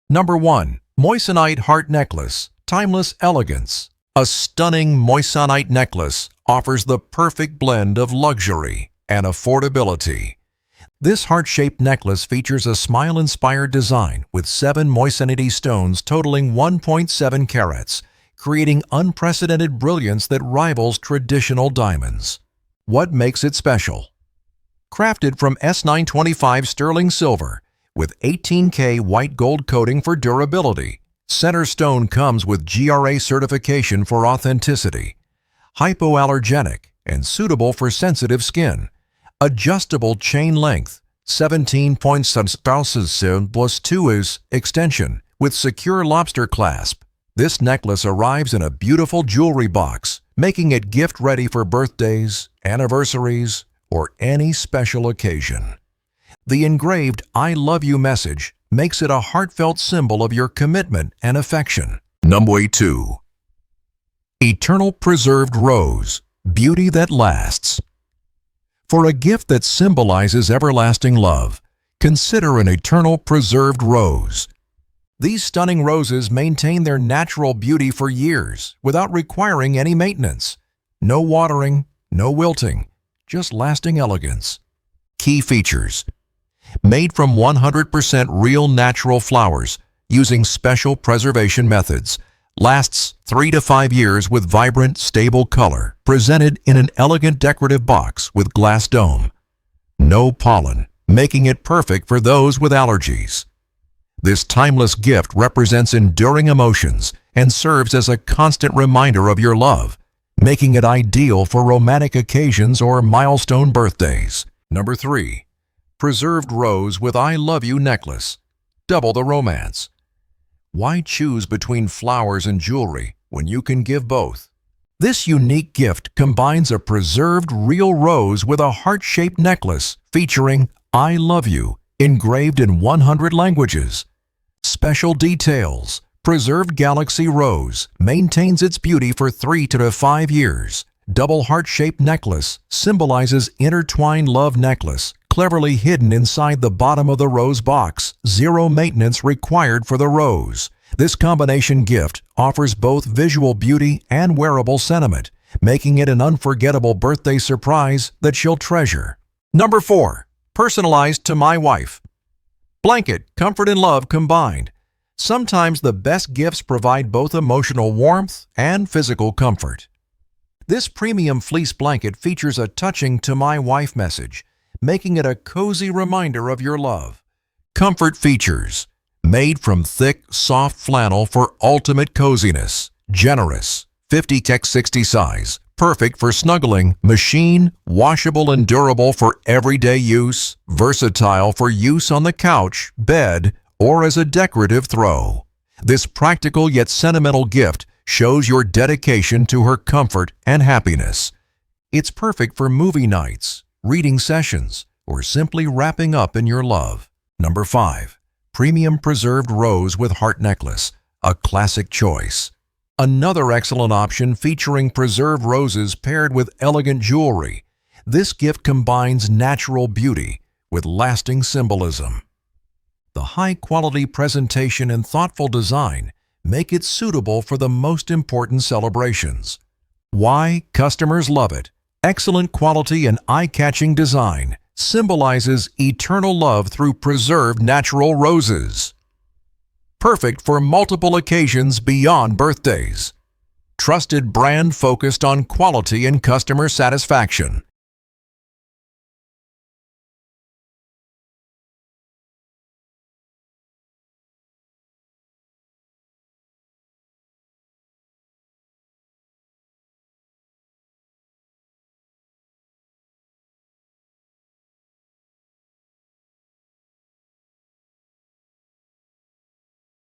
Number 1. Moissanite Heart Necklace, Timeless Elegance. A stunning moissanite necklace offers the perfect blend of luxury and affordability. This heart-shaped necklace features a smile-inspired design with 7 moissanite stones totaling 1.7 carats, creating unprecedented brilliance that rivals traditional diamonds. What makes it special? Crafted from S925 sterling silver with 18K white gold coating for durability, center stone comes with GRA certification for authenticity, hypoallergenic and suitable for sensitive skin. Adjustable chain length, 17.7 plus 2 extension with secure lobster clasp. This necklace arrives in a beautiful jewelry box, making it gift ready for birthdays, anniversaries, or any special occasion. The engraved "I love you" message makes it a heartfelt symbol of your commitment and affection. Number 2. Eternal Preserved Rose, Beauty That Lasts. For a gift that symbolizes everlasting love, consider an eternal preserved rose. These stunning roses maintain their natural beauty for years without requiring any maintenance. No watering, no wilting, just lasting elegance. Key features: made from 100% real natural flowers using special preservation methods. Lasts 3 to 5 years with vibrant, stable color. Presented in an elegant decorative box with glass dome. No pollen, making it perfect for those with allergies. This timeless gift represents enduring emotions and serves as a constant reminder of your love, making it ideal for romantic occasions or milestone birthdays. Number 3. Preserved Rose with "I Love You" necklace. Double the romance. Why choose between flowers and jewelry when you can give both? This unique gift combines a preserved real rose with a heart-shaped necklace featuring "I love you" engraved in 100 languages. Special details: preserved galaxy rose maintains its beauty for 3 to 5 years. Double heart-shaped necklace symbolizes intertwined love necklace, cleverly hidden inside the bottom of the rose box. Zero maintenance required for the rose. This combination gift offers both visual beauty and wearable sentiment, making it an unforgettable birthday surprise that she'll treasure. Number 4. Personalized to my wife. Blanket, comfort and love combined. Sometimes the best gifts provide both emotional warmth and physical comfort. This premium fleece blanket features a touching "To My Wife" message, making it a cozy reminder of your love. Comfort features: made from thick, soft flannel for ultimate coziness. Generous, 50x60 size, perfect for snuggling. Machine, washable and durable for everyday use. Versatile for use on the couch, bed, or as a decorative throw. This practical yet sentimental gift shows your dedication to her comfort and happiness. It's perfect for movie nights, reading sessions, or simply wrapping up in your love. Number 5. Premium Preserved Rose with Heart Necklace, a classic choice. Another excellent option featuring preserved roses paired with elegant jewelry. This gift combines natural beauty with lasting symbolism. The high-quality presentation and thoughtful design make it suitable for the most important celebrations. Why customers love it? Excellent quality and eye-catching design symbolizes eternal love through preserved natural roses. Perfect for multiple occasions beyond birthdays. Trusted brand focused on quality and customer satisfaction.